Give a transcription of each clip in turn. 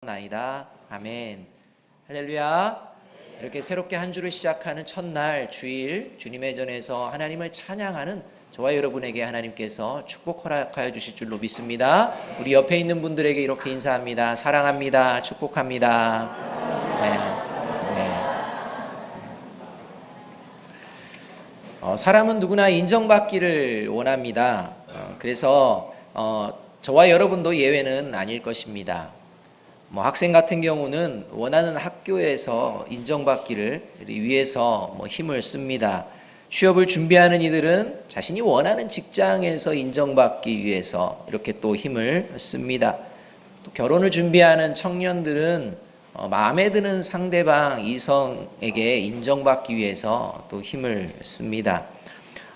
나이다. 아멘. 할렐루야. 이렇게 새롭게 한 주를 시작하는 첫날 주일 주님의 전에서 하나님을 찬양하는 저와 여러분에게 하나님께서 축복 허락하여 주실 줄로 믿습니다. 우리 옆에 있는 분들에게 이렇게 인사합니다. 사랑합니다. 축복합니다. 사람은 누구나 인정받기를 원합니다. 그래서 저와 여러분도 예외는 아닐 것입니다. 학생 같은 경우는 원하는 학교에서 인정받기를 위해서 힘을 씁니다. 취업을 준비하는 이들은 자신이 원하는 직장에서 인정받기 위해서 이렇게 또 힘을 씁니다. 또 결혼을 준비하는 청년들은 마음에 드는 상대방 이성에게 인정받기 위해서 또 힘을 씁니다.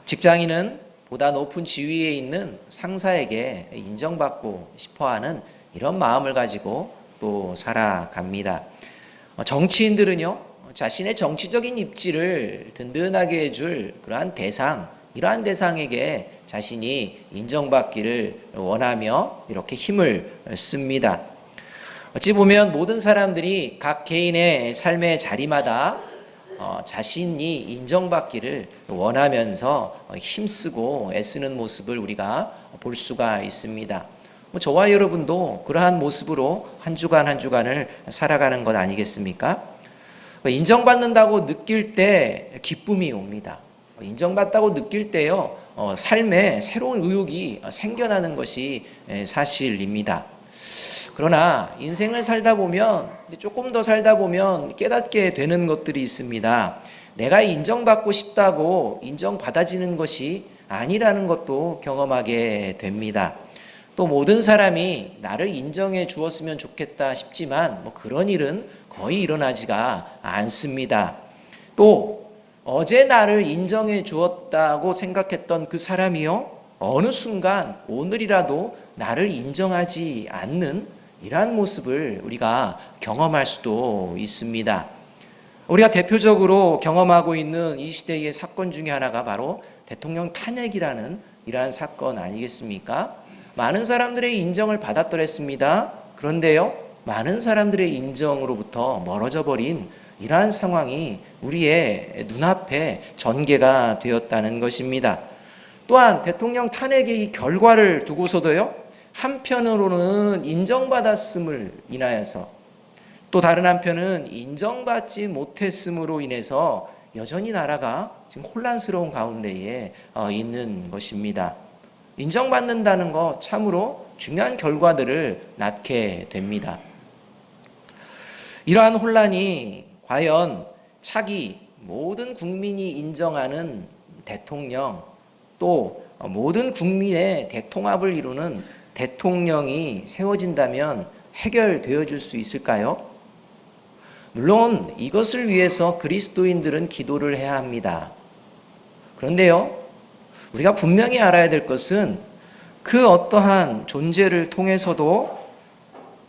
직장인은 보다 높은 지위에 있는 상사에게 인정받고 싶어하는 이런 마음을 가지고 또 살아갑니다. 정치인들은요, 자신의 정치적인 입지를 든든하게 해줄 그러한 대상, 이러한 대상에게 자신이 인정받기를 원하며 이렇게 힘을 씁니다. 어찌 보면 모든 사람들이 각 개인의 삶의 자리마다 자신이 인정받기를 원하면서 힘쓰고 애쓰는 모습을 우리가 볼 수가 있습니다. 저와 여러분도 그러한 모습으로 한 주간 한 주간을 살아가는 것 아니겠습니까? 인정받는다고 느낄 때 기쁨이 옵니다. 인정받다고 느낄 때요, 삶에 새로운 의욕이 생겨나는 것이 사실입니다. 그러나 인생을 살다 보면, 조금 더 살다 보면 깨닫게 되는 것들이 있습니다. 내가 인정받고 싶다고 인정받아지는 것이 아니라는 것도 경험하게 됩니다. 또 모든 사람이 나를 인정해 주었으면 좋겠다 싶지만 그런 일은 거의 일어나지가 않습니다. 또 어제 나를 인정해 주었다고 생각했던 그 사람이요, 어느 순간 오늘이라도 나를 인정하지 않는 이러한 모습을 우리가 경험할 수도 있습니다. 우리가 대표적으로 경험하고 있는 이 시대의 사건 중에 하나가 바로 대통령 탄핵이라는 이러한 사건 아니겠습니까? 많은 사람들의 인정을 받았더랬습니다. 그런데요, 많은 사람들의 인정으로부터 멀어져 버린 이러한 상황이 우리의 눈앞에 전개가 되었다는 것입니다. 또한 대통령 탄핵의 이 결과를 두고서도요, 한편으로는 인정받았음을 인하여서 또 다른 한편은 인정받지 못했음으로 인해서 여전히 나라가 지금 혼란스러운 가운데에 있는 것입니다. 인정받는다는 것 참으로 중요한 결과들을 낳게 됩니다. 이러한 혼란이 과연 차기 모든 국민이 인정하는 대통령, 또 모든 국민의 대통합을 이루는 대통령이 세워진다면 해결되어질 수 있을까요? 물론 이것을 위해서 그리스도인들은 기도를 해야 합니다. 그런데요, 우리가 분명히 알아야 될 것은 그 어떠한 존재를 통해서도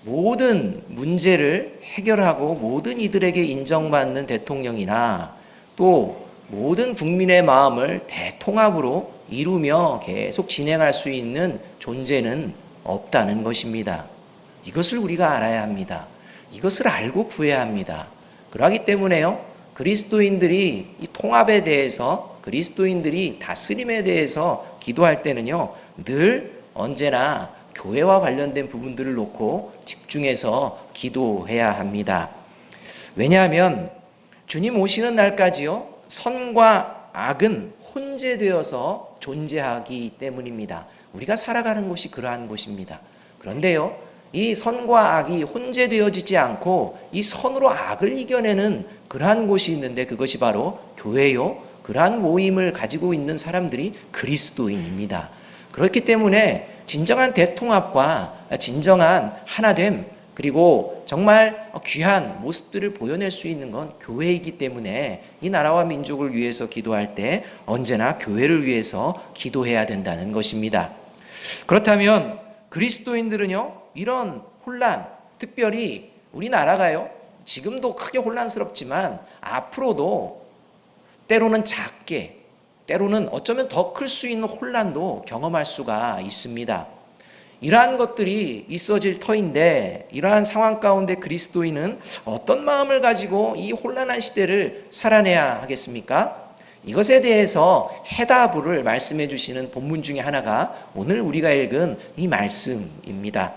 모든 문제를 해결하고 모든 이들에게 인정받는 대통령이나 또 모든 국민의 마음을 대통합으로 이루며 계속 진행할 수 있는 존재는 없다는 것입니다. 이것을 우리가 알아야 합니다. 이것을 알고 구해야 합니다. 그러기 때문에요, 그리스도인들이 이 통합에 대해서, 그리스도인들이 다스림에 대해서 기도할 때는요, 늘 언제나 교회와 관련된 부분들을 놓고 집중해서 기도해야 합니다. 왜냐하면 주님 오시는 날까지요, 선과 악은 혼재되어서 존재하기 때문입니다. 우리가 살아가는 곳이 그러한 곳입니다. 그런데요, 이 선과 악이 혼재되어지지 않고 이 선으로 악을 이겨내는 그러한 곳이 있는데 그것이 바로 교회요, 그러한 모임을 가지고 있는 사람들이 그리스도인입니다. 그렇기 때문에 진정한 대통합과 진정한 하나됨, 그리고 정말 귀한 모습들을 보여낼 수 있는 건 교회이기 때문에 이 나라와 민족을 위해서 기도할 때 언제나 교회를 위해서 기도해야 된다는 것입니다. 그렇다면 그리스도인들은요, 이런 혼란, 특별히 우리나라가요, 지금도 크게 혼란스럽지만 앞으로도 때로는 작게, 때로는 어쩌면 더 클 수 있는 혼란도 경험할 수가 있습니다. 이러한 것들이 있어질 터인데, 이러한 상황 가운데 그리스도인은 어떤 마음을 가지고 이 혼란한 시대를 살아내야 하겠습니까? 이것에 대해서 해답을 말씀해 주시는 본문 중에 하나가 오늘 우리가 읽은 이 말씀입니다.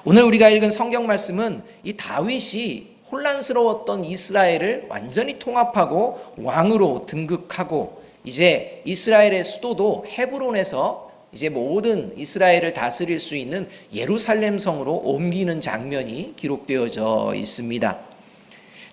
오늘 우리가 읽은 성경 말씀은 이 다윗이 혼란스러웠던 이스라엘을 완전히 통합하고 왕으로 등극하고, 이제 이스라엘의 수도도 헤브론에서 이제 모든 이스라엘을 다스릴 수 있는 예루살렘 성으로 옮기는 장면이 기록되어져 있습니다.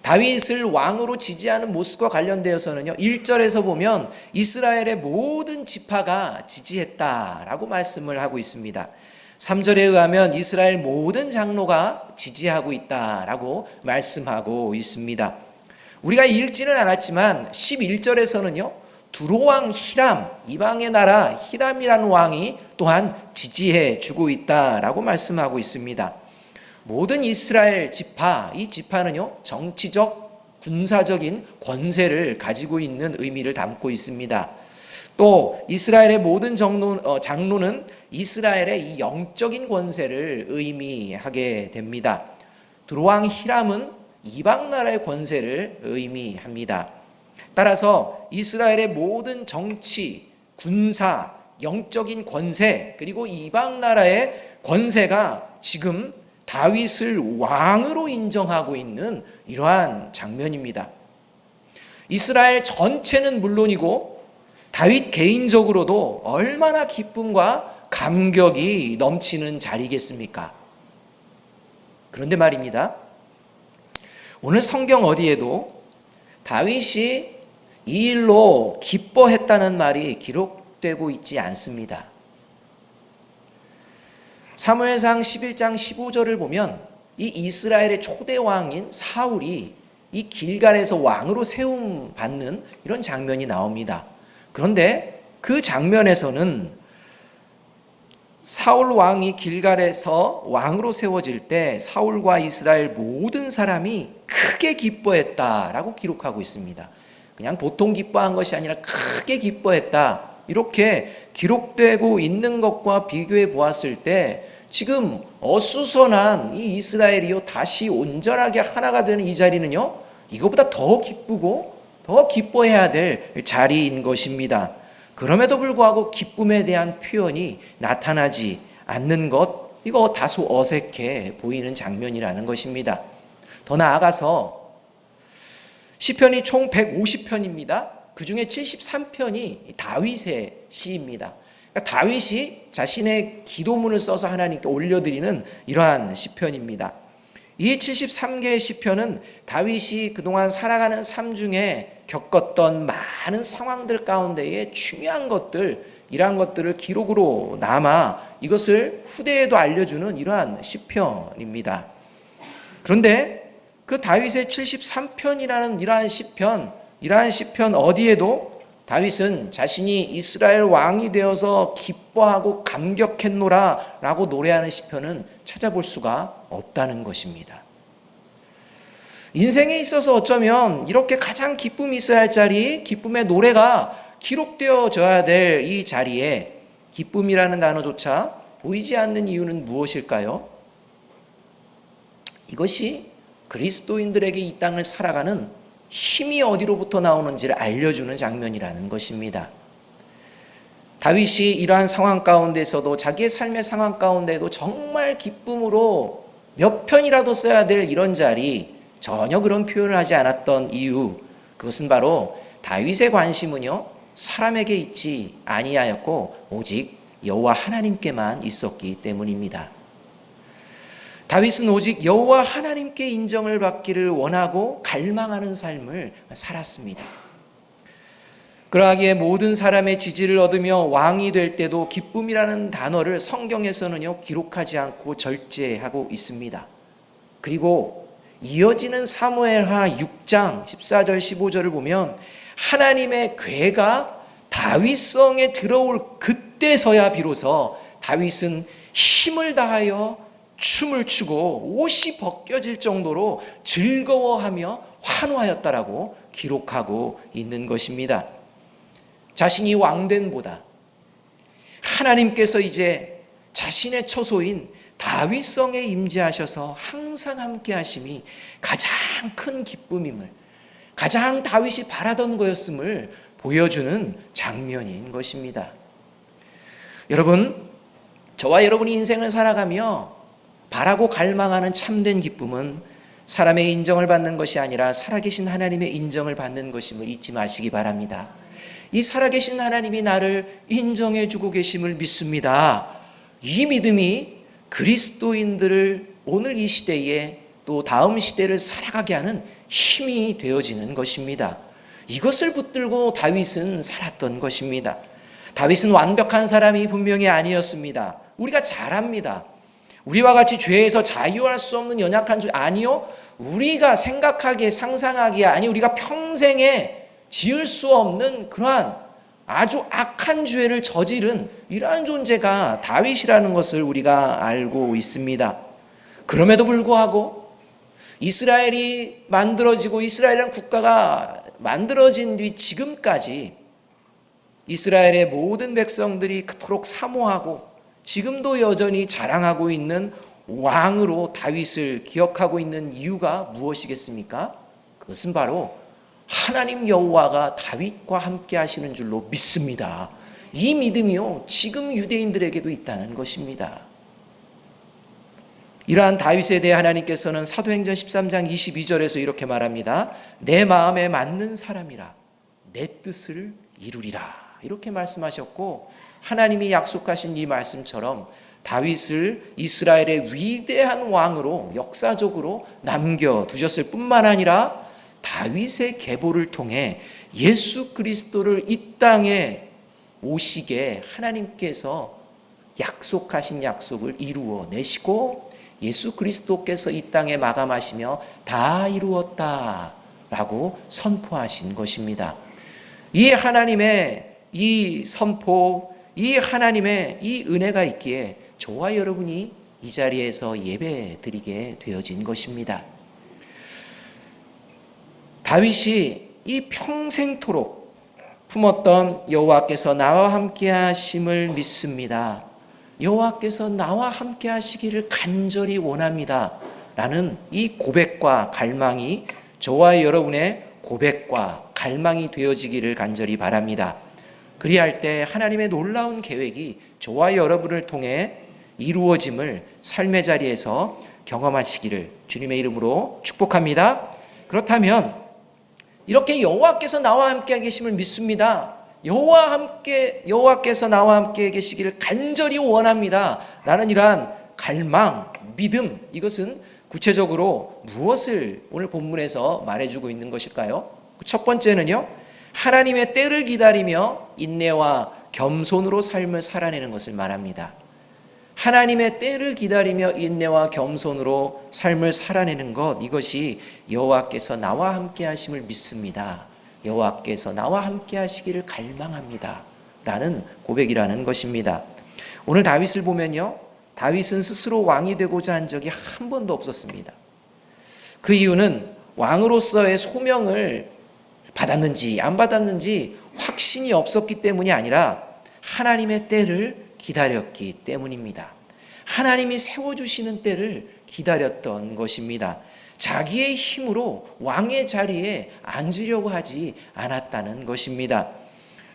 다윗을 왕으로 지지하는 모습과 관련되어서는요, 1절에서 보면 이스라엘의 모든 지파가 지지했다라고 말씀을 하고 있습니다. 3절에 의하면 이스라엘 모든 장로가 지지하고 있다라고 말씀하고 있습니다. 우리가 읽지는 않았지만 11절에서는요, 두로왕 히람, 이방의 나라 히람이라는 왕이 또한 지지해 주고 있다라고 말씀하고 있습니다. 모든 이스라엘 지파, 이 지파는요, 정치적, 군사적인 권세를 가지고 있는 의미를 담고 있습니다. 또 이스라엘의 모든 장로는 이스라엘의 이 영적인 권세를 의미하게 됩니다. 두로왕 히람은 이방 나라의 권세를 의미합니다. 따라서 이스라엘의 모든 정치, 군사, 영적인 권세, 그리고 이방 나라의 권세가 지금 다윗을 왕으로 인정하고 있는 이러한 장면입니다. 이스라엘 전체는 물론이고 다윗 개인적으로도 얼마나 기쁨과 감격이 넘치는 자리겠습니까? 그런데 말입니다, 오늘 성경 어디에도 다윗이 이 일로 기뻐했다는 말이 기록되고 있지 않습니다. 사무엘상 11장 15절을 보면 이 이스라엘의 초대 왕인 사울이 이 길갈에서 왕으로 세움 받는 이런 장면이 나옵니다. 그런데 그 장면에서는 사울 왕이 길갈에서 왕으로 세워질 때 사울과 이스라엘 모든 사람이 크게 기뻐했다라고 기록하고 있습니다. 그냥 보통 기뻐한 것이 아니라 크게 기뻐했다, 이렇게 기록되고 있는 것과 비교해 보았을 때 지금 어수선한 이 이스라엘이요 다시 온전하게 하나가 되는 이 자리는요, 이거보다 더 기쁘고 더 기뻐해야 될 자리인 것입니다. 그럼에도 불구하고 기쁨에 대한 표현이 나타나지 않는 것, 이거 다소 어색해 보이는 장면이라는 것입니다. 더 나아가서 시편이 총 150편입니다. 그 중에 73편이 다윗의 시입니다. 그러니까 다윗이 자신의 기도문을 써서 하나님께 올려드리는 이러한 시편입니다. 이 73개의 시편은 다윗이 그동안 살아가는 삶 중에 겪었던 많은 상황들 가운데에 중요한 것들, 이러한 것들을 기록으로 남아 이것을 후대에도 알려주는 이러한 시편입니다. 그런데 그 다윗의 73편이라는 이러한 시편 어디에도 다윗은 자신이 이스라엘 왕이 되어서 기뻐하고 감격했노라 라고 노래하는 시편은 찾아볼 수가 없다는 것입니다. 인생에 있어서 어쩌면 이렇게 가장 기쁨이 있어야 할 자리, 기쁨의 노래가 기록되어져야 될 이 자리에 기쁨이라는 단어조차 보이지 않는 이유는 무엇일까요? 이것이 그리스도인들에게 이 땅을 살아가는 힘이 어디로부터 나오는지를 알려주는 장면이라는 것입니다. 다윗이 이러한 상황 가운데서도 자기의 삶의 상황 가운데도 정말 기쁨으로 몇 편이라도 써야 될 이런 자리, 전혀 그런 표현을 하지 않았던 이유, 그것은 바로 다윗의 관심은요 사람에게 있지 아니하였고 오직 여호와 하나님께만 있었기 때문입니다. 다윗은 오직 여호와 하나님께 인정을 받기를 원하고 갈망하는 삶을 살았습니다. 그러하기에 모든 사람의 지지를 얻으며 왕이 될 때도 기쁨이라는 단어를 성경에서는요 기록하지 않고 절제하고 있습니다. 그리고 이어지는 사무엘하 6장 14절 15절을 보면 하나님의 궤가 다윗성에 들어올 그때서야 비로소 다윗은 힘을 다하여 춤을 추고 옷이 벗겨질 정도로 즐거워하며 환호하였다라고 기록하고 있는 것입니다. 자신이 왕된보다 하나님께서 이제 자신의 처소인 다윗성에 임재하셔서 항상 함께 하심이 가장 큰 기쁨임을, 가장 다윗이 바라던 거였음을 보여주는 장면인 것입니다. 여러분, 저와 여러분이 인생을 살아가며 바라고 갈망하는 참된 기쁨은 사람의 인정을 받는 것이 아니라 살아계신 하나님의 인정을 받는 것임을 잊지 마시기 바랍니다. 이 살아계신 하나님이 나를 인정해 주고 계심을 믿습니다. 이 믿음이 그리스도인들을 오늘 이 시대에 또 다음 시대를 살아가게 하는 힘이 되어지는 것입니다. 이것을 붙들고 다윗은 살았던 것입니다. 다윗은 완벽한 사람이 분명히 아니었습니다. 우리가 잘 압니다. 우리와 같이 죄에서 자유할 수 없는 연약한 죄, 아니요. 우리가 생각하기에, 상상하기에, 아니 우리가 평생에 지을 수 없는 그러한 아주 악한 죄를 저지른 이러한 존재가 다윗이라는 것을 우리가 알고 있습니다. 그럼에도 불구하고 이스라엘이 만들어지고 이스라엘이라는 국가가 만들어진 뒤 지금까지 이스라엘의 모든 백성들이 그토록 사모하고 지금도 여전히 자랑하고 있는 왕으로 다윗을 기억하고 있는 이유가 무엇이겠습니까? 그것은 바로 하나님 여호와가 다윗과 함께 하시는 줄로 믿습니다. 이 믿음이요, 지금 유대인들에게도 있다는 것입니다. 이러한 다윗에 대해 하나님께서는 사도행전 13장 22절에서 이렇게 말합니다. 내 마음에 맞는 사람이라 내 뜻을 이루리라, 이렇게 말씀하셨고, 하나님이 약속하신 이 말씀처럼 다윗을 이스라엘의 위대한 왕으로 역사적으로 남겨두셨을 뿐만 아니라 다윗의 계보를 통해 예수 그리스도를 이 땅에 오시게 하나님께서 약속하신 약속을 이루어 내시고 예수 그리스도께서 이 땅에 마감하시며 다 이루었다 라고 선포하신 것입니다. 이 하나님의 이 선포, 이 하나님의 이 은혜가 있기에 저와 여러분이 이 자리에서 예배 드리게 되어진 것입니다. 다윗이 이 평생토록 품었던 여호와께서 나와 함께 하심을 믿습니다. 여호와께서 나와 함께 하시기를 간절히 원합니다 라는 이 고백과 갈망이 저와 여러분의 고백과 갈망이 되어지기를 간절히 바랍니다. 그리할 때 하나님의 놀라운 계획이 저와 여러분을 통해 이루어짐을 삶의 자리에서 경험하시기를 주님의 이름으로 축복합니다. 그렇다면 이렇게 여호와께서 나와 함께 계심을 믿습니다. 여호와께서 나와 함께 계시기를 간절히 원합니다 라는 이러한 갈망, 믿음, 이것은 구체적으로 무엇을 오늘 본문에서 말해주고 있는 것일까요? 첫 번째는요, 하나님의 때를 기다리며 인내와 겸손으로 삶을 살아내는 것을 말합니다. 하나님의 때를 기다리며 인내와 겸손으로 삶을 살아내는 것, 이것이 여호와께서 나와 함께 하심을 믿습니다. 여호와께서 나와 함께 하시기를 갈망합니다 라는 고백이라는 것입니다. 오늘 다윗을 보면요, 다윗은 스스로 왕이 되고자 한 적이 한 번도 없었습니다. 그 이유는 왕으로서의 소명을 받았는지 안 받았는지 확신이 없었기 때문이 아니라 하나님의 때를 기다렸기 때문입니다. 하나님이 세워주시는 때를 기다렸던 것입니다. 자기의 힘으로 왕의 자리에 앉으려고 하지 않았다는 것입니다.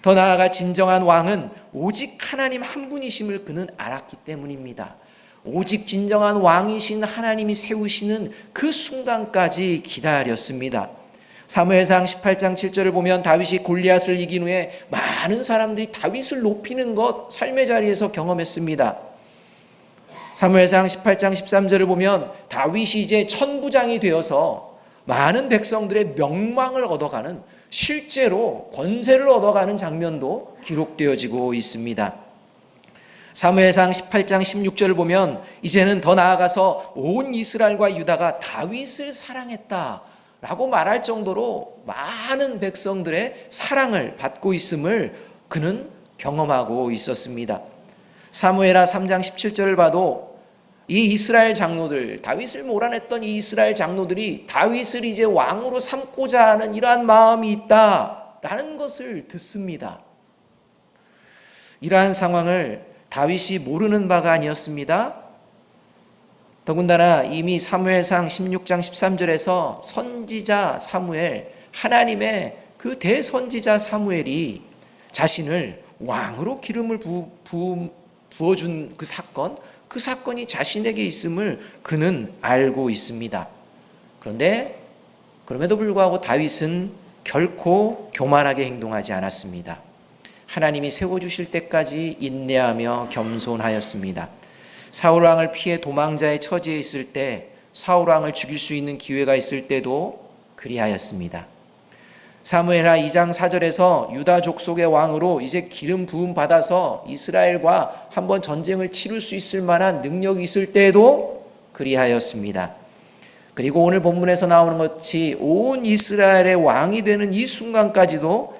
더 나아가 진정한 왕은 오직 하나님 한 분이심을 그는 알았기 때문입니다. 오직 진정한 왕이신 하나님이 세우시는 그 순간까지 기다렸습니다. 사무엘상 18장 7절을 보면 다윗이 골리앗을 이긴 후에 많은 사람들이 다윗을 높이는 것 삶의 자리에서 경험했습니다. 사무엘상 18장 13절을 보면 다윗이 이제 천부장이 되어서 많은 백성들의 명망을 얻어가는, 실제로 권세를 얻어가는 장면도 기록되어지고 있습니다. 사무엘상 18장 16절을 보면 이제는 더 나아가서 온 이스라엘과 유다가 다윗을 사랑했다 라고 말할 정도로 많은 백성들의 사랑을 받고 있음을 그는 경험하고 있었습니다. 사무엘하 3장 17절을 봐도 이 이스라엘 장로들, 다윗을 몰아냈던 이 이스라엘 장로들이 다윗을 이제 왕으로 삼고자 하는 이러한 마음이 있다라는 것을 듣습니다. 이러한 상황을 다윗이 모르는 바가 아니었습니다. 더군다나 이미 사무엘상 16장 13절에서 선지자 사무엘, 하나님의 그 대선지자 사무엘이 자신을 왕으로 기름을 부어준 그 사건이 자신에게 있음을 그는 알고 있습니다. 그런데 그럼에도 불구하고 다윗은 결코 교만하게 행동하지 않았습니다. 하나님이 세워주실 때까지 인내하며 겸손하였습니다. 사울왕을 피해 도망자의 처지에 있을 때, 사울왕을 죽일 수 있는 기회가 있을 때도 그리하였습니다. 사무엘하 2장 4절에서 유다 족속의 왕으로 이제 기름 부음 받아서 이스라엘과 한번 전쟁을 치를 수 있을 만한 능력이 있을 때에도 그리하였습니다. 그리고 오늘 본문에서 나오는 것이 온 이스라엘의 왕이 되는 이 순간까지도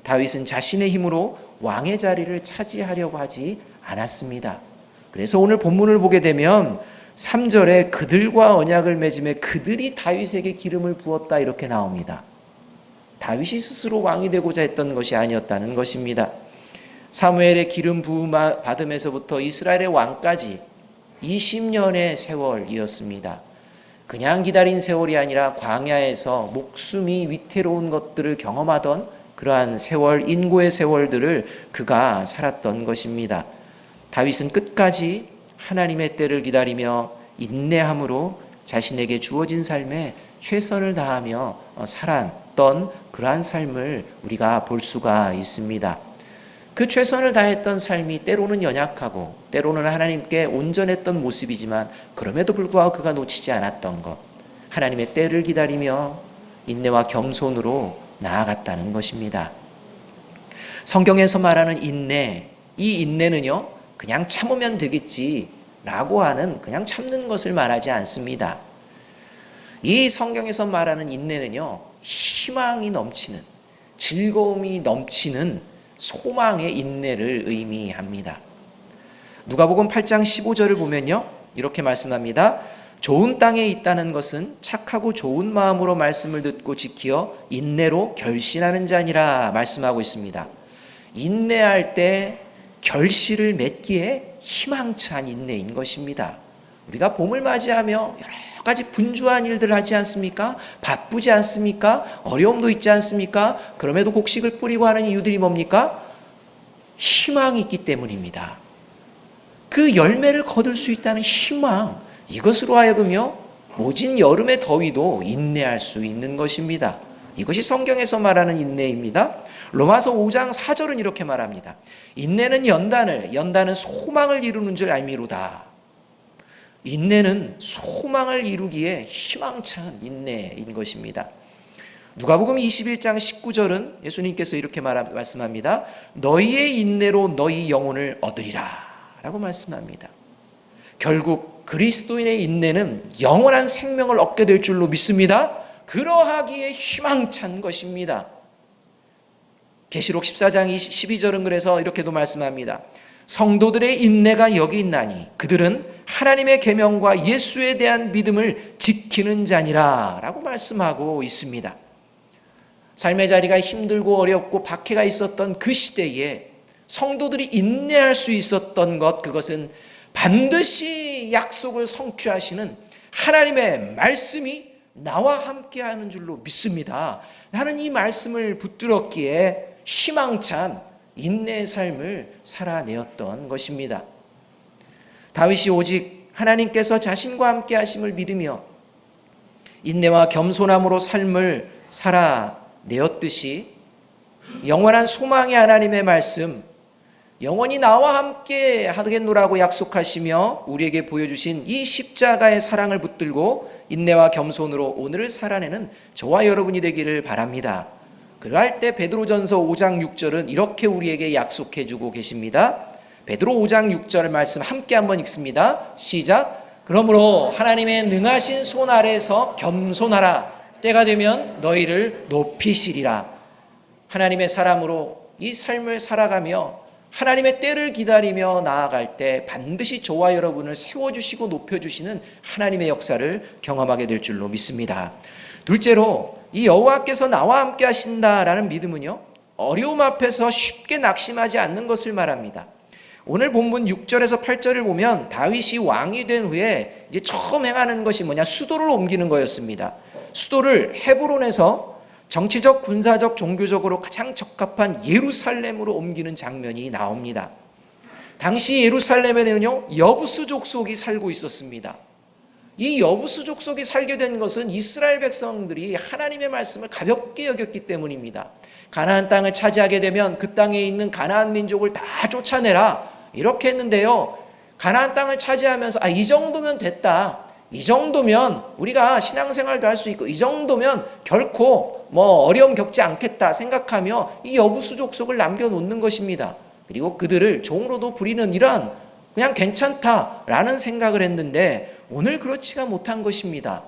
다윗은 자신의 힘으로 왕의 자리를 차지하려고 하지 않았습니다. 그래서 오늘 본문을 보게 되면 3절에 그들과 언약을 맺음에 그들이 다윗에게 기름을 부었다 이렇게 나옵니다. 다윗이 스스로 왕이 되고자 했던 것이 아니었다는 것입니다. 사무엘의 기름 부음 받음에서부터 이스라엘의 왕까지 20년의 세월이었습니다. 그냥 기다린 세월이 아니라 광야에서 목숨이 위태로운 것들을 경험하던 그러한 세월, 인고의 세월들을 그가 살았던 것입니다. 다윗은 끝까지 하나님의 때를 기다리며 인내함으로 자신에게 주어진 삶에 최선을 다하며 살았던 그러한 삶을 우리가 볼 수가 있습니다. 그 최선을 다했던 삶이 때로는 연약하고 때로는 하나님께 온전했던 모습이지만 그럼에도 불구하고 그가 놓치지 않았던 것, 하나님의 때를 기다리며 인내와 겸손으로 나아갔다는 것입니다. 성경에서 말하는 인내, 이 인내는요 그냥 참으면 되겠지라고 하는 그냥 참는 것을 말하지 않습니다. 이 성경에서 말하는 인내는요 희망이 넘치는, 즐거움이 넘치는 소망의 인내를 의미합니다. 누가복음 8장 15절을 보면요 이렇게 말씀합니다. 좋은 땅에 있다는 것은 착하고 좋은 마음으로 말씀을 듣고 지키어 인내로 결신하는 자니라 말씀하고 있습니다. 인내할 때 결실을 맺기에 희망찬 인내인 것입니다. 우리가 봄을 맞이하며 여러 가지 분주한 일들을 하지 않습니까? 바쁘지 않습니까? 어려움도 있지 않습니까? 그럼에도 곡식을 뿌리고 하는 이유들이 뭡니까? 희망이 있기 때문입니다. 그 열매를 거둘 수 있다는 희망, 이것으로 하여금요 모진 여름의 더위도 인내할 수 있는 것입니다. 이것이 성경에서 말하는 인내입니다. 로마서 5장 4절은 이렇게 말합니다. 인내는 연단은 소망을 이루는 줄 알미로다. 인내는 소망을 이루기에 희망찬 인내인 것입니다. 누가복음 21장 19절은 예수님께서 이렇게 말씀합니다. 너희의 인내로 너희 영혼을 얻으리라 라고 말씀합니다. 결국 그리스도인의 인내는 영원한 생명을 얻게 될 줄로 믿습니다. 그러하기에 희망찬 것입니다. 계시록 14장 12절은 그래서 이렇게도 말씀합니다. 성도들의 인내가 여기 있나니 그들은 하나님의 계명과 예수에 대한 믿음을 지키는 자니라 라고 말씀하고 있습니다. 삶의 자리가 힘들고 어렵고 박해가 있었던 그 시대에 성도들이 인내할 수 있었던 것, 그것은 반드시 약속을 성취하시는 하나님의 말씀이 나와 함께하는 줄로 믿습니다. 나는 이 말씀을 붙들었기에 희망찬 인내의 삶을 살아내었던 것입니다. 다윗이 오직 하나님께서 자신과 함께 하심을 믿으며 인내와 겸손함으로 삶을 살아내었듯이 영원한 소망의 하나님의 말씀, 영원히 나와 함께 하겠노라고 약속하시며 우리에게 보여주신 이 십자가의 사랑을 붙들고 인내와 겸손으로 오늘을 살아내는 저와 여러분이 되기를 바랍니다. 그럴 때 베드로전서 5장 6절은 이렇게 우리에게 약속해 주고 계십니다. 베드로 5장 6절 말씀 함께 한번 읽습니다. 시작. 그러므로 하나님의 능하신 손 아래에서 겸손하라. 때가 되면 너희를 높이시리라. 하나님의 사람으로 이 삶을 살아가며 하나님의 때를 기다리며 나아갈 때 반드시 저와 여러분을 세워주시고 높여주시는 하나님의 역사를 경험하게 될 줄로 믿습니다. 둘째로 이 여호와께서 나와 함께 하신다라는 믿음은요 어려움 앞에서 쉽게 낙심하지 않는 것을 말합니다. 오늘 본문 6절에서 8절을 보면 다윗이 왕이 된 후에 이제 처음 행하는 것이 뭐냐? 수도를 옮기는 거였습니다. 수도를 헤브론에서 정치적, 군사적, 종교적으로 가장 적합한 예루살렘으로 옮기는 장면이 나옵니다. 당시 예루살렘에는요, 여부스 족속이 살고 있었습니다. 이 여부스 족속이 살게 된 것은 이스라엘 백성들이 하나님의 말씀을 가볍게 여겼기 때문입니다. 가나안 땅을 차지하게 되면 그 땅에 있는 가나안 민족을 다 쫓아내라 이렇게 했는데요, 가나안 땅을 차지하면서 이 정도면 됐다, 이 정도면 우리가 신앙생활도 할 수 있고 이 정도면 결코 어려움 겪지 않겠다 생각하며 이 여부스 족속을 남겨놓는 것입니다. 그리고 그들을 종으로도 부리는 이런 그냥 괜찮다라는 생각을 했는데 오늘 그렇지가 못한 것입니다.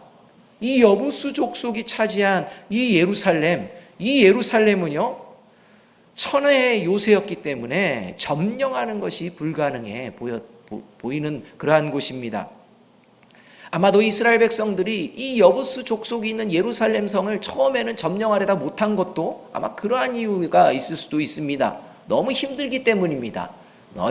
이 여부스 족속이 차지한 이 예루살렘은요, 천혜의 요새였기 때문에 점령하는 것이 불가능해 보이는 그러한 곳입니다. 아마도 이스라엘 백성들이 이 여부스 족속이 있는 예루살렘 성을 처음에는 점령하려다 못한 것도 아마 그러한 이유가 있을 수도 있습니다. 너무 힘들기 때문입니다.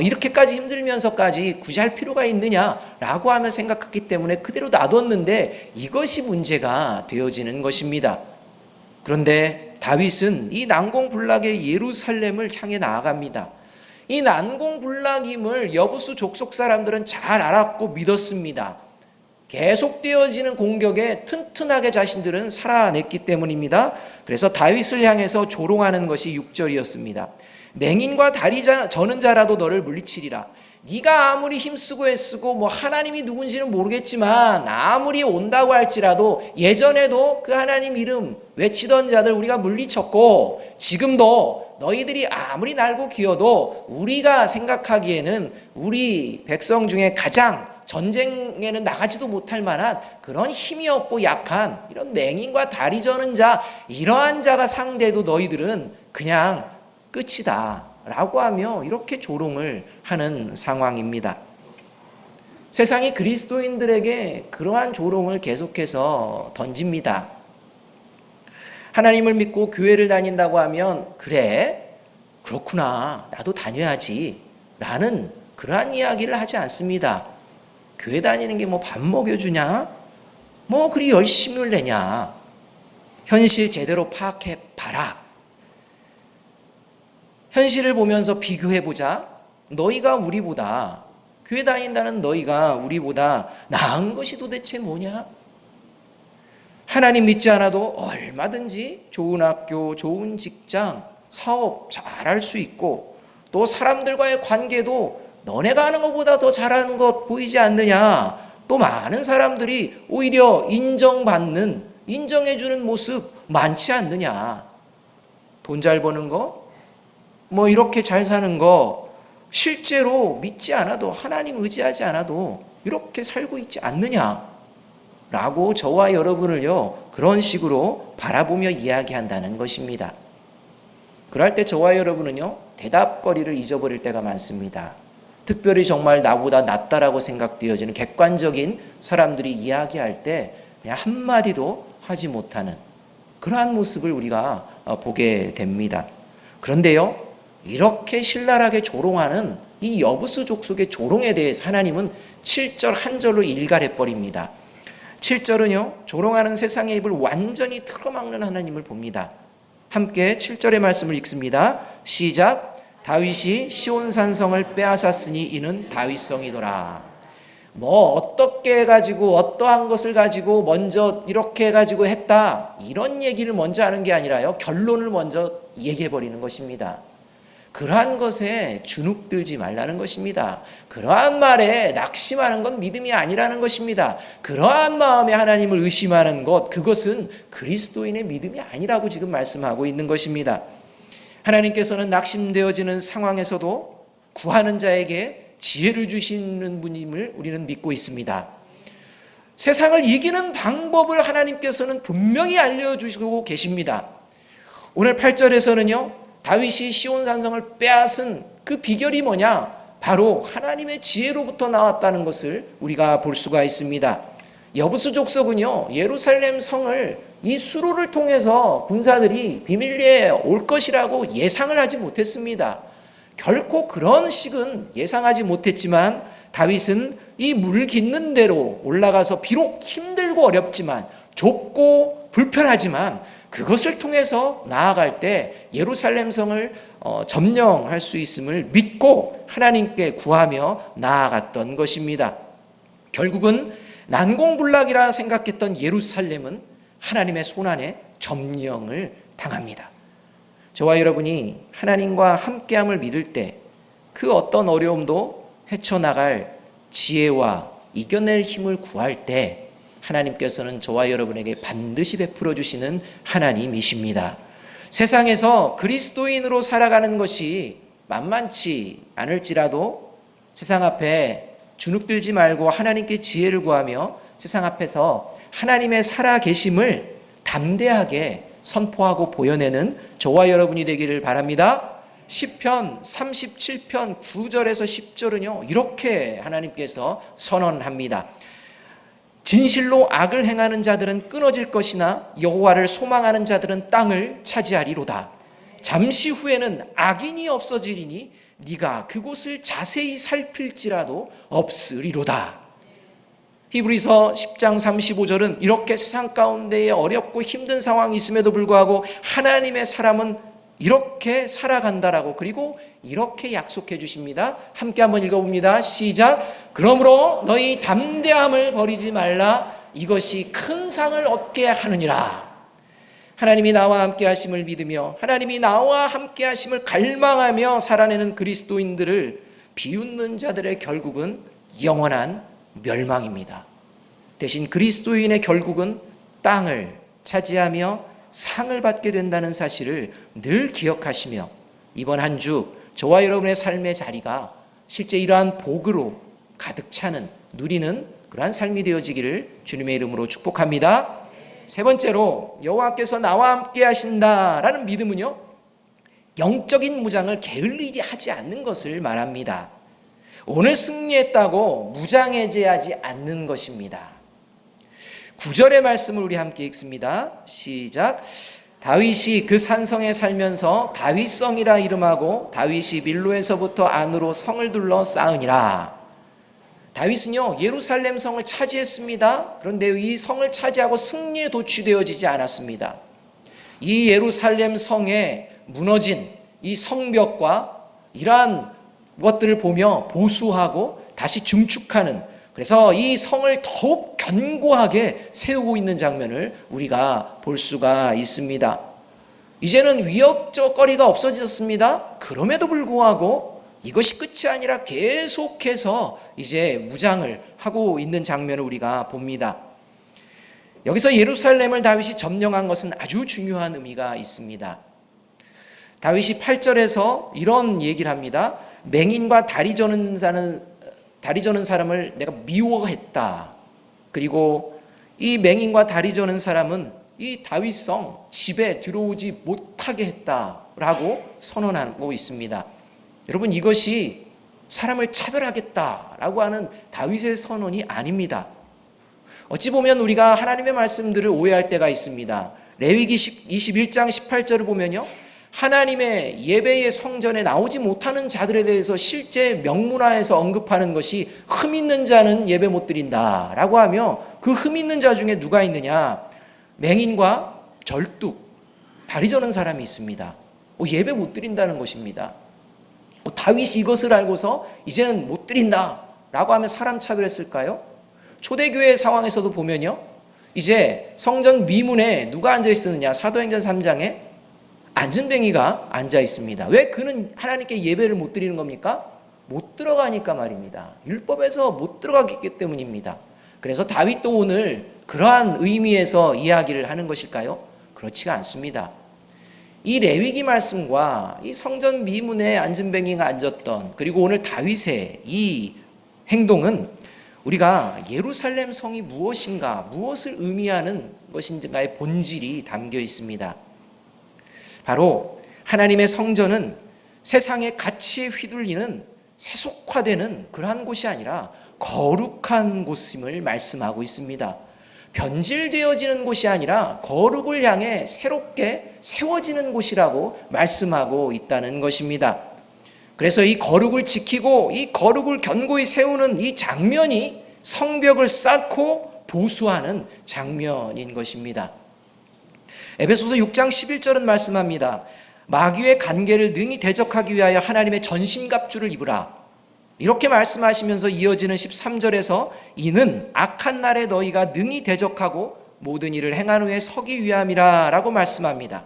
이렇게까지 힘들면서까지 굳이 할 필요가 있느냐라고 하며 생각했기 때문에 그대로 놔뒀는데 이것이 문제가 되어지는 것입니다. 그런데 다윗은 이 난공불락의 예루살렘을 향해 나아갑니다. 이 난공불락임을 여부수 족속 사람들은 잘 알았고 믿었습니다. 계속되어지는 공격에 튼튼하게 자신들은 살아냈기 때문입니다. 그래서 다윗을 향해서 조롱하는 것이 6절이었습니다. 맹인과 다리 저는 자라도 너를 물리치리라. 네가 아무리 힘쓰고 애쓰고 하나님이 누군지는 모르겠지만 아무리 온다고 할지라도 예전에도 그 하나님 이름 외치던 자들 우리가 물리쳤고 지금도 너희들이 아무리 날고 기어도 우리가 생각하기에는 우리 백성 중에 가장 전쟁에는 나가지도 못할 만한 그런 힘이 없고 약한 이런 맹인과 다리 저는 자, 이러한 자가 상대도 너희들은 그냥 끝이다 라고 하며 이렇게 조롱을 하는 상황입니다. 세상이 그리스도인들에게 그러한 조롱을 계속해서 던집니다. 하나님을 믿고 교회를 다닌다고 하면 그래, 그렇구나, 나도 다녀야지 라는 그러한 이야기를 하지 않습니다. 교회 다니는 게 밥 먹여주냐? 그리 열심을 내냐? 현실 제대로 파악해 봐라. 현실을 보면서 비교해보자. 너희가 우리보다, 교회 다닌다는 너희가 우리보다 나은 것이 도대체 뭐냐? 하나님 믿지 않아도 얼마든지 좋은 학교, 좋은 직장, 사업 잘할 수 있고 또 사람들과의 관계도 너네가 하는 것보다 더 잘하는 것 보이지 않느냐? 또 많은 사람들이 오히려 인정해주는 모습 많지 않느냐? 돈 잘 버는 거? 이렇게 잘 사는 거 실제로 믿지 않아도 하나님 의지하지 않아도 이렇게 살고 있지 않느냐 라고 저와 여러분을요 그런 식으로 바라보며 이야기한다는 것입니다. 그럴 때 저와 여러분은요 대답거리를 잊어버릴 때가 많습니다. 특별히 정말 나보다 낫다라고 생각되어지는 객관적인 사람들이 이야기할 때 그냥 한마디도 하지 못하는 그러한 모습을 우리가 보게 됩니다. 그런데요 이렇게 신랄하게 조롱하는 이 여부스 족속의 조롱에 대해서 하나님은 7절 한 절로 일갈해버립니다. 7절은요 조롱하는 세상의 입을 완전히 틀어막는 하나님을 봅니다. 함께 7절의 말씀을 읽습니다. 시작. 다윗이 시온산성을 빼앗았으니 이는 다윗성이더라. 어떻게 해가지고 어떠한 것을 가지고 먼저 이렇게 해가지고 했다 이런 얘기를 먼저 하는 게 아니라요 결론을 먼저 얘기해버리는 것입니다. 그러한 것에 주눅들지 말라는 것입니다. 그러한 말에 낙심하는 건 믿음이 아니라는 것입니다. 그러한 마음에 하나님을 의심하는 것, 그것은 그리스도인의 믿음이 아니라고 지금 말씀하고 있는 것입니다. 하나님께서는 낙심되어지는 상황에서도 구하는 자에게 지혜를 주시는 분임을 우리는 믿고 있습니다. 세상을 이기는 방법을 하나님께서는 분명히 알려주시고 계십니다. 오늘 8절에서는요 다윗이 시온산성을 빼앗은 그 비결이 뭐냐? 바로 하나님의 지혜로부터 나왔다는 것을 우리가 볼 수가 있습니다. 여부스 족속은요 예루살렘 성을 이 수로를 통해서 군사들이 비밀리에 올 것이라고 예상을 하지 못했습니다. 결코 그런 식은 예상하지 못했지만 다윗은 이 물 깃는 대로 올라가서 비록 힘들고 어렵지만 좁고 불편하지만 그것을 통해서 나아갈 때 예루살렘 성을 점령할 수 있음을 믿고 하나님께 구하며 나아갔던 것입니다. 결국은 난공불락이라 생각했던 예루살렘은 하나님의 손안에 점령을 당합니다. 저와 여러분이 하나님과 함께함을 믿을 때 그 어떤 어려움도 헤쳐나갈 지혜와 이겨낼 힘을 구할 때 하나님께서는 저와 여러분에게 반드시 베풀어 주시는 하나님이십니다. 세상에서 그리스도인으로 살아가는 것이 만만치 않을지라도 세상 앞에 주눅들지 말고 하나님께 지혜를 구하며 세상 앞에서 하나님의 살아계심을 담대하게 선포하고 보여내는 저와 여러분이 되기를 바랍니다. 시편 37편 9절에서 10절은요 이렇게 하나님께서 선언합니다. 진실로 악을 행하는 자들은 끊어질 것이나 여호와를 소망하는 자들은 땅을 차지하리로다. 잠시 후에는 악인이 없어지리니 네가 그곳을 자세히 살필지라도 없으리로다. 히브리서 10장 35절은 이렇게 세상 가운데에 어렵고 힘든 상황이 있음에도 불구하고 하나님의 사람은 이렇게 살아간다라고 그리고 이렇게 약속해 주십니다. 함께 한번 읽어봅니다. 시작. 그러므로 너희 담대함을 버리지 말라. 이것이 큰 상을 얻게 하느니라. 하나님이 나와 함께 하심을 믿으며 하나님이 나와 함께 하심을 갈망하며 살아내는 그리스도인들을 비웃는 자들의 결국은 영원한 멸망입니다. 대신 그리스도인의 결국은 땅을 차지하며 상을 받게 된다는 사실을 늘 기억하시며 이번 한 주 저와 여러분의 삶의 자리가 실제 이러한 복으로 가득 차는 누리는 그러한 삶이 되어지기를 주님의 이름으로 축복합니다. 세 번째로 여호와께서 나와 함께 하신다라는 믿음은요 영적인 무장을 게을리지 하지 않는 것을 말합니다. 오늘 승리했다고 무장해제하지 않는 것입니다. 9절의 말씀을 우리 함께 읽습니다. 시작. 다윗이 그 산성에 살면서 다윗성이라 이름하고 다윗이 밀로에서부터 안으로 성을 둘러 쌓으니라. 다윗은요 예루살렘 성을 차지했습니다. 그런데 이 성을 차지하고 승리에 도취되어지지 않았습니다. 이 예루살렘 성에 무너진 이 성벽과 이러한 것들을 보며 보수하고 다시 증축하는, 그래서 이 성을 더욱 견고하게 세우고 있는 장면을 우리가 볼 수가 있습니다. 이제는 위협적 거리가 없어졌습니다. 그럼에도 불구하고 이것이 끝이 아니라 계속해서 이제 무장을 하고 있는 장면을 우리가 봅니다. 여기서 예루살렘을 다윗이 점령한 것은 아주 중요한 의미가 있습니다. 다윗이 8절에서 이런 얘기를 합니다. 맹인과 다리 저는 사람을 내가 미워했다. 그리고 이 맹인과 다리 저는 사람은 이 다윗성 집에 들어오지 못하게 했다라고 선언하고 있습니다. 여러분, 이것이 사람을 차별하겠다라고 하는 다윗의 선언이 아닙니다. 어찌 보면 우리가 하나님의 말씀들을 오해할 때가 있습니다. 레위기 21장 18절을 보면요, 하나님의 예배의 성전에 나오지 못하는 자들에 대해서 실제 명문화에서 언급하는 것이 흠 있는 자는 예배 못 드린다 라고 하며, 그 흠 있는 자 중에 누가 있느냐? 맹인과 절뚝, 다리 저는 사람이 있습니다. 예배 못 드린다는 것입니다. 다윗이 이것을 알고서 이제는 못 드린다 라고 하면 사람 차별했을까요? 초대교회 상황에서도 보면요, 이제 성전 미문에 누가 앉아 있었느냐? 사도행전 3장에 안진뱅이가 앉아 있습니다. 왜 그는 하나님께 예배를 못 드리는 겁니까? 못 들어가니까 말입니다. 율법에서 못 들어가기 때문입니다. 그래서 다윗도 오늘 그러한 의미에서 이야기를 하는 것일까요? 그렇지가 않습니다. 이 레위기 말씀과 이 성전 미문에 안진뱅이가 앉았던, 그리고 오늘 다윗의 이 행동은 우리가 예루살렘 성이 무엇인가, 무엇을 의미하는 것인가의 본질이 담겨 있습니다. 바로 하나님의 성전은 세상의 가치에 휘둘리는 세속화되는 그러한 곳이 아니라 거룩한 곳임을 말씀하고 있습니다. 변질되어지는 곳이 아니라 거룩을 향해 새롭게 세워지는 곳이라고 말씀하고 있다는 것입니다. 그래서 이 거룩을 지키고 이 거룩을 견고히 세우는 이 장면이 성벽을 쌓고 보수하는 장면인 것입니다. 에베소서 6장 11절은 말씀합니다. 마귀의 간계를 능히 대적하기 위하여 하나님의 전신갑주를 입으라. 이렇게 말씀하시면서 이어지는 13절에서 이는 악한 날에 너희가 능히 대적하고 모든 일을 행한 후에 서기 위함이라 라고 말씀합니다.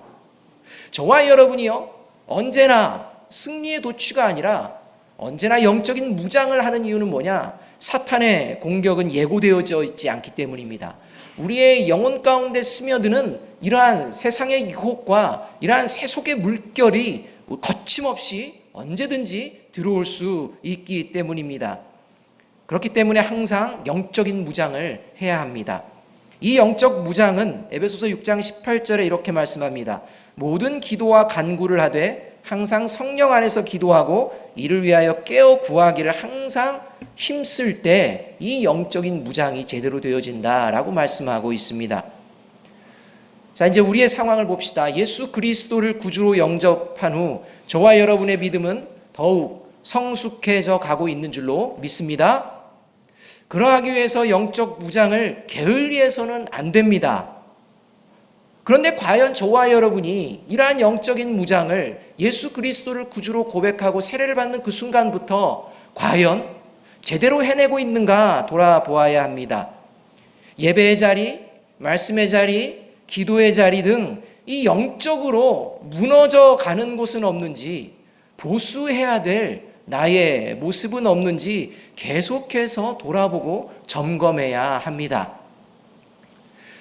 저와 여러분이요, 언제나 승리의 도취가 아니라 언제나 영적인 무장을 하는 이유는 뭐냐? 사탄의 공격은 예고되어져 있지 않기 때문입니다. 우리의 영혼 가운데 스며드는 이러한 세상의 유혹과 이러한 세속의 물결이 거침없이 언제든지 들어올 수 있기 때문입니다. 그렇기 때문에 항상 영적인 무장을 해야 합니다. 이 영적 무장은 에베소서 6장 18절에 이렇게 말씀합니다. 모든 기도와 간구를 하되 항상 성령 안에서 기도하고 이를 위하여 깨어 구하기를 항상 힘쓸 때 이 영적인 무장이 제대로 되어진다라고 말씀하고 있습니다. 자, 이제 우리의 상황을 봅시다. 예수 그리스도를 구주로 영접한 후 저와 여러분의 믿음은 더욱 성숙해져 가고 있는 줄로 믿습니다. 그러하기 위해서 영적 무장을 게을리해서는 안 됩니다. 그런데 과연 저와 여러분이 이러한 영적인 무장을 예수 그리스도를 구주로 고백하고 세례를 받는 그 순간부터 과연 제대로 해내고 있는가 돌아보아야 합니다. 예배의 자리, 말씀의 자리, 기도의 자리 등 이 영적으로 무너져 가는 곳은 없는지, 보수해야 될 나의 모습은 없는지 계속해서 돌아보고 점검해야 합니다.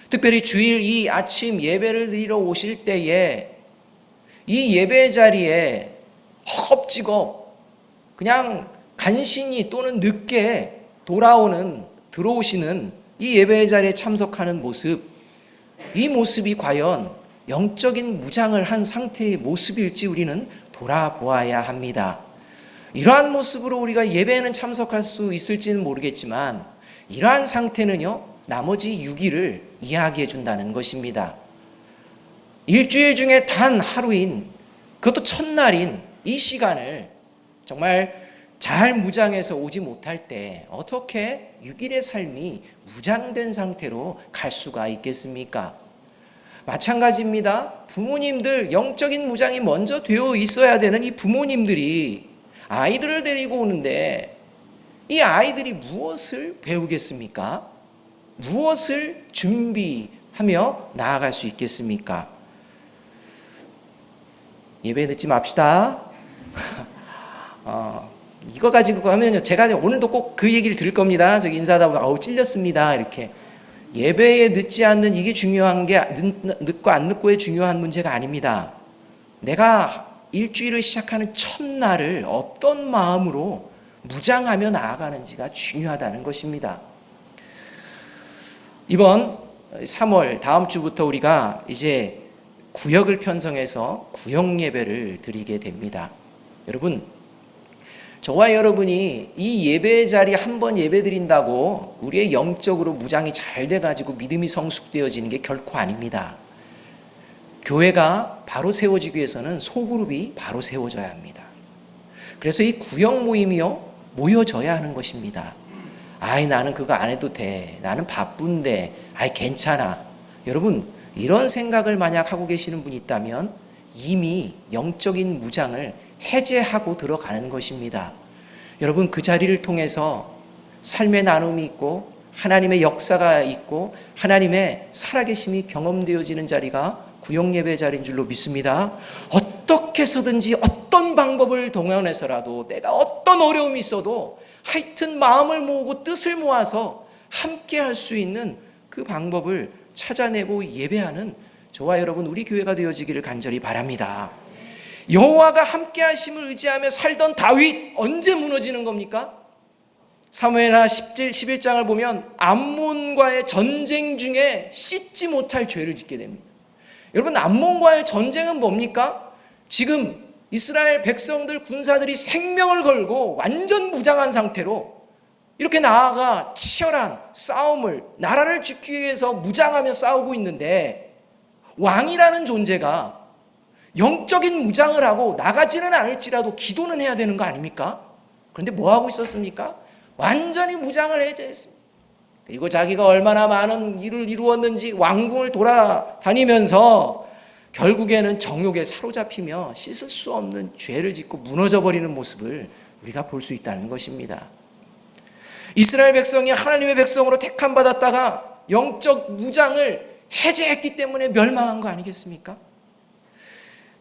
특별히 주일 이 아침 예배를 드리러 오실 때에 이 예배 자리에 허겁지겁 그냥 간신히 또는 늦게 들어오시는 이 예배 자리에 참석하는 모습, 이 모습이 과연 영적인 무장을 한 상태의 모습일지 우리는 돌아보아야 합니다. 이러한 모습으로 우리가 예배에는 참석할 수 있을지는 모르겠지만 이러한 상태는요, 나머지 6일을 이야기해 준다는 것입니다. 일주일 중에 단 하루인, 그것도 첫날인 이 시간을 정말 잘 무장해서 오지 못할 때 어떻게 6일의 삶이 무장된 상태로 갈 수가 있겠습니까? 마찬가지입니다. 부모님들 영적인 무장이 먼저 되어 있어야 되는 이 부모님들이 아이들을 데리고 오는데 이 아이들이 무엇을 배우겠습니까? 무엇을 준비하며 나아갈 수 있겠습니까? 예배 늦지 맙시다. 이거 가지고 하면요, 제가 오늘도 꼭 그 얘기를 들을 겁니다. 저기 인사하다 보면 아우 찔렸습니다 이렇게. 예배에 늦지 않는 이게 중요한 게 늦고 안 늦고의 중요한 문제가 아닙니다. 내가 일주일을 시작하는 첫날을 어떤 마음으로 무장하며 나아가는지가 중요하다는 것입니다. 이번 3월 다음 주부터 우리가 이제 구역을 편성해서 구역 예배를 드리게 됩니다. 여러분, 저와 여러분이 이 예배 자리 한 번 예배 드린다고 우리의 영적으로 무장이 잘 돼가지고 믿음이 성숙되어지는 게 결코 아닙니다. 교회가 바로 세워지기 위해서는 소그룹이 바로 세워져야 합니다. 그래서 이 구역 모임이요, 모여져야 하는 것입니다. 아이, 나는 그거 안 해도 돼. 나는 바쁜데. 아이, 괜찮아. 여러분, 이런 생각을 만약 하고 계시는 분이 있다면 이미 영적인 무장을 해제하고 들어가는 것입니다. 여러분, 그 자리를 통해서 삶의 나눔이 있고 하나님의 역사가 있고 하나님의 살아계심이 경험되어지는 자리가 구역예배 자리인 줄로 믿습니다. 어떻게 해서든지 어떤 방법을 동원해서라도 내가 어떤 어려움이 있어도 하여튼 마음을 모으고 뜻을 모아서 함께 할 수 있는 그 방법을 찾아내고 예배하는 저와 여러분 우리 교회가 되어지기를 간절히 바랍니다. 여호와가 함께 하심을 의지하며 살던 다윗 언제 무너지는 겁니까? 사무엘하 11장을 보면 암몬과의 전쟁 중에 씻지 못할 죄를 짓게 됩니다. 여러분, 암몬과의 전쟁은 뭡니까? 지금 이스라엘 백성들 군사들이 생명을 걸고 완전 무장한 상태로 이렇게 나아가 치열한 싸움을 나라를 지키기 위해서 무장하며 싸우고 있는데 왕이라는 존재가 영적인 무장을 하고 나가지는 않을지라도 기도는 해야 되는 거 아닙니까? 그런데 뭐 하고 있었습니까? 완전히 무장을 해제했습니다. 그리고 자기가 얼마나 많은 일을 이루었는지 왕궁을 돌아다니면서 결국에는 정욕에 사로잡히며 씻을 수 없는 죄를 짓고 무너져 버리는 모습을 우리가 볼 수 있다는 것입니다. 이스라엘 백성이 하나님의 백성으로 택함 받았다가 영적 무장을 해제했기 때문에 멸망한 거 아니겠습니까?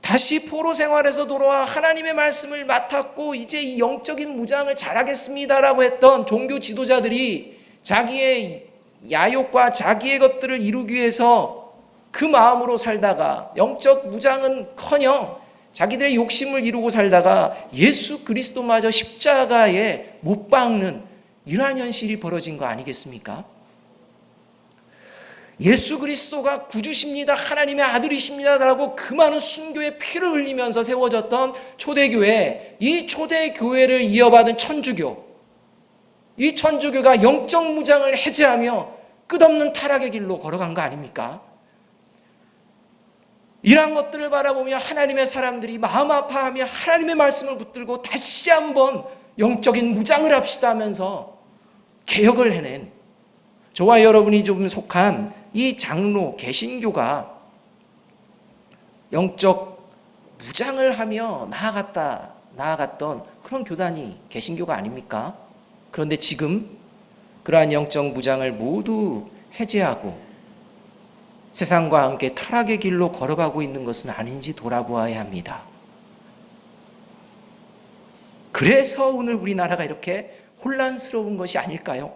다시 포로 생활에서 돌아와 하나님의 말씀을 맡았고 이제 이 영적인 무장을 잘하겠습니다라고 했던 종교 지도자들이 자기의 야욕과 자기의 것들을 이루기 위해서 그 마음으로 살다가 영적 무장은커녕 자기들의 욕심을 이루고 살다가 예수 그리스도마저 십자가에 못 박는 이러한 현실이 벌어진 거 아니겠습니까? 예수 그리스도가 구주십니다, 하나님의 아들이십니다라고 그 많은 순교의 피를 흘리면서 세워졌던 초대교회, 이 초대교회를 이어받은 천주교, 이 천주교가 영적 무장을 해제하며 끝없는 타락의 길로 걸어간 거 아닙니까? 이러한 것들을 바라보며 하나님의 사람들이 마음 아파하며 하나님의 말씀을 붙들고 다시 한번 영적인 무장을 합시다 하면서 개혁을 해낸, 저와 여러분이 좀 속한 이 장로 개신교가 영적 무장을 하며 나아갔던 그런 교단이 개신교가 아닙니까? 그런데 지금 그러한 영적 무장을 모두 해제하고 세상과 함께 타락의 길로 걸어가고 있는 것은 아닌지 돌아보아야 합니다. 그래서 오늘 우리나라가 이렇게 혼란스러운 것이 아닐까요?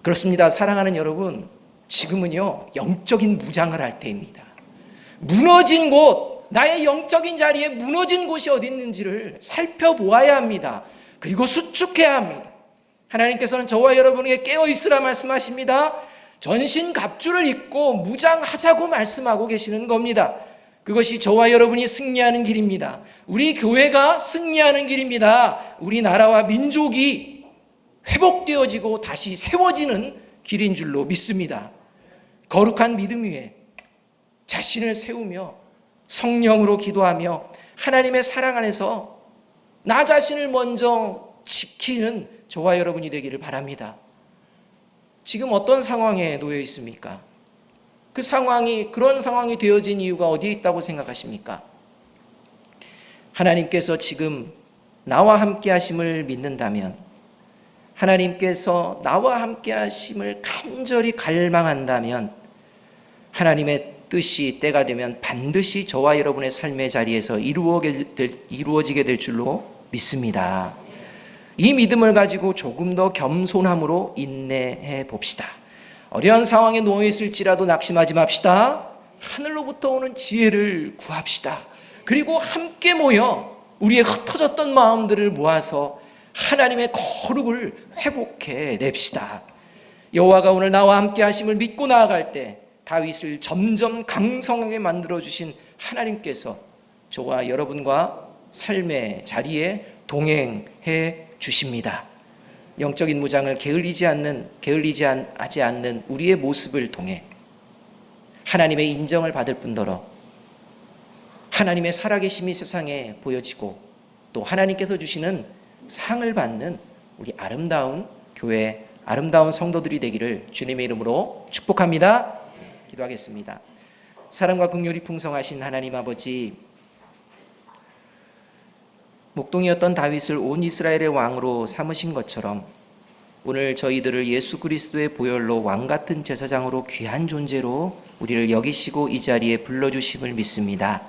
그렇습니다. 사랑하는 여러분, 지금은요 영적인 무장을 할 때입니다. 무너진 곳, 나의 영적인 자리에 무너진 곳이 어디 있는지를 살펴보아야 합니다. 그리고 수축해야 합니다. 하나님께서는 저와 여러분에게 깨어있으라 말씀하십니다. 전신갑주를 입고 무장하자고 말씀하고 계시는 겁니다. 그것이 저와 여러분이 승리하는 길입니다. 우리 교회가 승리하는 길입니다. 우리나라와 민족이 회복되어지고 다시 세워지는 길인 줄로 믿습니다. 거룩한 믿음 위에 자신을 세우며 성령으로 기도하며 하나님의 사랑 안에서 나 자신을 먼저 지키는 저와 여러분이 되기를 바랍니다. 지금 어떤 상황에 놓여 있습니까? 그런 상황이 되어진 이유가 어디에 있다고 생각하십니까? 하나님께서 지금 나와 함께 하심을 믿는다면, 하나님께서 나와 함께 하심을 간절히 갈망한다면 하나님의 뜻이 때가 되면 반드시 저와 여러분의 삶의 자리에서 이루어지게 될 줄로 믿습니다. 이 믿음을 가지고 조금 더 겸손함으로 인내해 봅시다. 어려운 상황에 놓여 있을지라도 낙심하지 맙시다. 하늘로부터 오는 지혜를 구합시다. 그리고 함께 모여 우리의 흩어졌던 마음들을 모아서 하나님의 거룩을 회복해 냅시다. 여호와가 오늘 나와 함께 하심을 믿고 나아갈 때 다윗을 점점 강성하게 만들어주신 하나님께서 저와 여러분과 삶의 자리에 동행해 주십니다. 영적인 무장을 게을리지 않는 우리의 모습을 통해 하나님의 인정을 받을 뿐더러 하나님의 살아계심이 세상에 보여지고 또 하나님께서 주시는 상을 받는 우리 아름다운 교회, 아름다운 성도들이 되기를 주님의 이름으로 축복합니다. 기도하겠습니다. 사랑과 긍휼이 풍성하신 하나님 아버지, 목동이었던 다윗을 온 이스라엘의 왕으로 삼으신 것처럼 오늘 저희들을 예수 그리스도의 보혈로 왕같은 제사장으로 귀한 존재로 우리를 여기시고 이 자리에 불러주심을 믿습니다.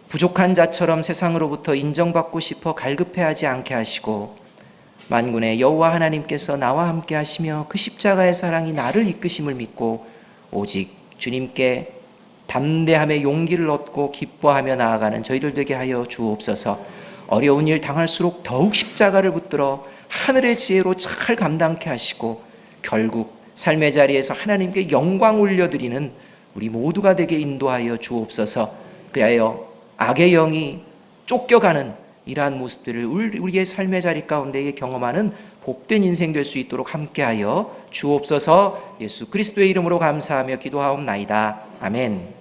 부족한 자처럼 세상으로부터 인정받고 싶어 갈급해하지 않게 하시고 만군의 여호와 하나님께서 나와 함께 하시며 그 십자가의 사랑이 나를 이끄심을 믿고 오직 주님께 담대함의 용기를 얻고 기뻐하며 나아가는 저희들 되게 하여 주옵소서. 어려운 일 당할수록 더욱 십자가를 붙들어 하늘의 지혜로 잘 감당케 하시고 결국 삶의 자리에서 하나님께 영광 올려드리는 우리 모두가 되게 인도하여 주옵소서. 그리하여 악의 영이 쫓겨가는 이러한 모습들을 우리의 삶의 자리 가운데 경험하는 복된 인생 될 수 있도록 함께하여 주옵소서. 예수 그리스도의 이름으로 감사하며 기도하옵나이다. 아멘.